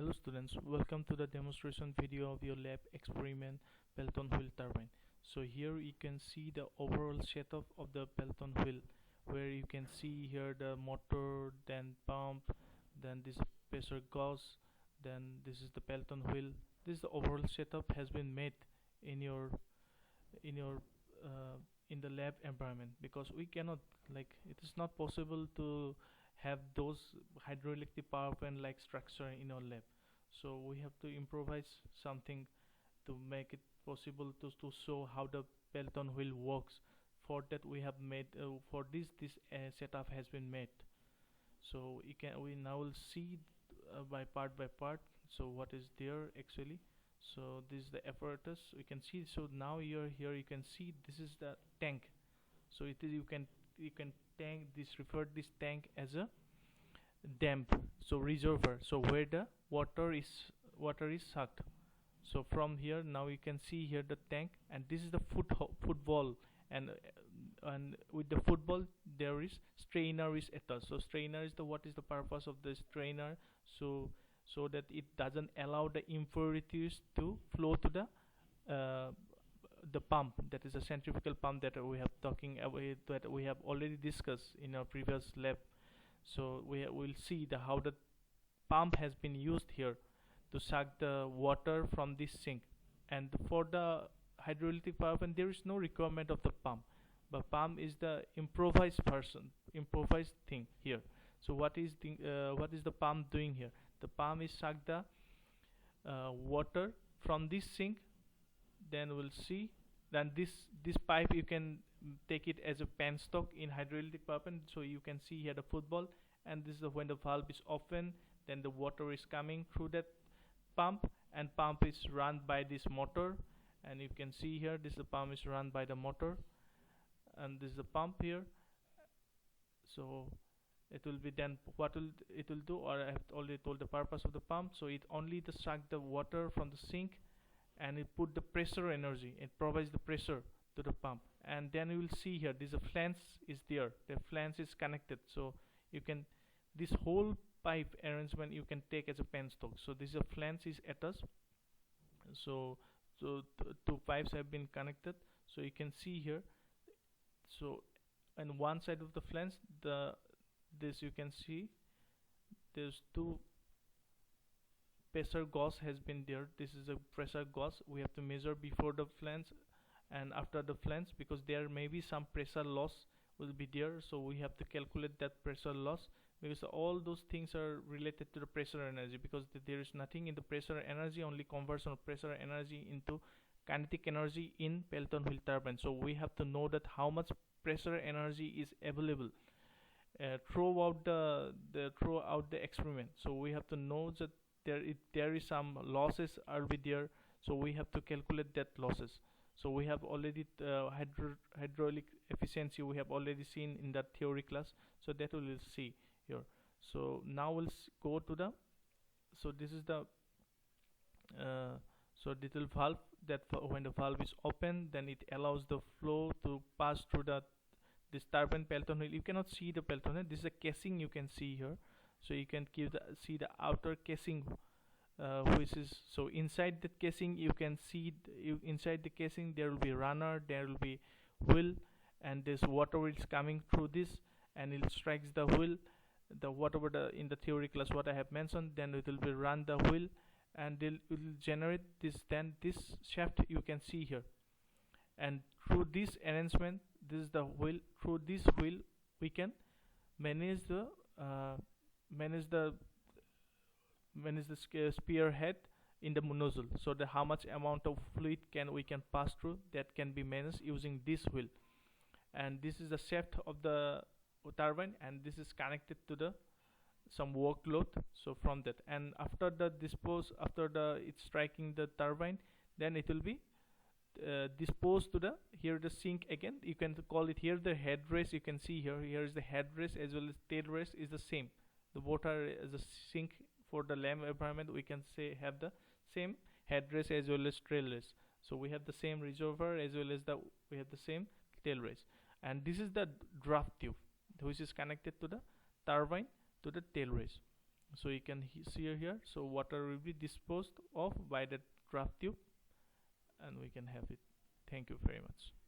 Hello students, welcome to the demonstration video of your lab experiment Pelton wheel turbine. So here you can see the overall setup of the Pelton wheel, where you can see here the motor, then pump, then this pressure gauge, then this is the Pelton wheel. This is the overall setup has been made in your in your in the lab environment, because we cannot, like, it is not possible to have those hydroelectric power plant like structure in our lab. So we have to improvise something to make it possible to show how the Pelton wheel works. For that we have made for this setup has been made. So we now will see by part. So what is there actually. So this is the apparatus we can see. So now here you can see this is the tank. So it is, you can tank this, refer this tank as a damp, so reservoir, so where the water is sucked. So from here now you can see here the tank, and this is the football, and with the football there is strainer is attached. So strainer is what is the purpose of the strainer? So that it doesn't allow the impurities to flow to the pump, that is a centrifugal pump that we have that we have already discussed in our previous lab. So we will see how the pump has been used here to suck the water from this sink. And for the hydroelectric power plant there is no requirement of the pump, but pump is the improvised thing here. So what is the pump doing here? The pump is suck the water from this sink. Then we'll see, then this pipe you can take it as a penstock in hydroelectric power plant. So you can see here the football, and this is when the valve is open, then the water is coming through that pump, and pump is run by this motor. And you can see here this the pump is run by the motor, and this is the pump here. So it will be then what will it will do, or I have already told the purpose of the pump. So it only to suck the water from the sink, and it put the pressure energy, it provides the pressure to the pump. And then you will see here this flange is there, the flange is connected. So you can, this whole pipe arrangement you can take as a penstock. So this is a flange is attached. So two pipes have been connected. So you can see here, so on one side of the flange, this you can see there's two pressure gauge has been there. This is a pressure gauge we have to measure before the flange and after the flange, because there may be some pressure loss will be there. So we have to calculate that pressure loss, because all those things are related to the pressure energy, because there is nothing in the pressure energy, only conversion of pressure energy into kinetic energy in Pelton wheel turbine. So we have to know that how much pressure energy is available throughout the experiment. So we have to know that there is some losses are be there. So we have to calculate that losses. So we have already hydraulic efficiency we have already seen in that theory class. So that we will see here. So now we'll go to the, so this is the so little valve that when the valve is open, then it allows the flow to pass through this turbine Pelton wheel. You cannot see the Pelton wheel. This is a casing you can see here. So you can see the outer casing, which is, so inside that casing you can see inside the casing there will be runner, there will be wheel, and this water is coming through this, and it strikes the wheel, the whatever in the theory class what I have mentioned. Then it will be run the wheel, and it will generate this, then this shaft you can see here. And through this arrangement, this is the wheel, through this wheel we can manage the spearhead in the nozzle. So the how much amount of fluid we can pass through, that can be managed using this wheel. And this is the shaft of the turbine, and this is connected to the some workload. So from that, and after it's striking the turbine, then it will be disposed to the here the sink again. You can call it here the headrest. You can see here is the headrest as well as tail rest is the same. The both are as a sink for the lamp environment. We can say have the same headrest as well as tail rest. So we have the same reservoir as well as we have the same tail rest. And this is the draft tube which is connected to the turbine to the tail rest. So you can see here, so water will be disposed of by the draft tube and we can have it. Thank you very much.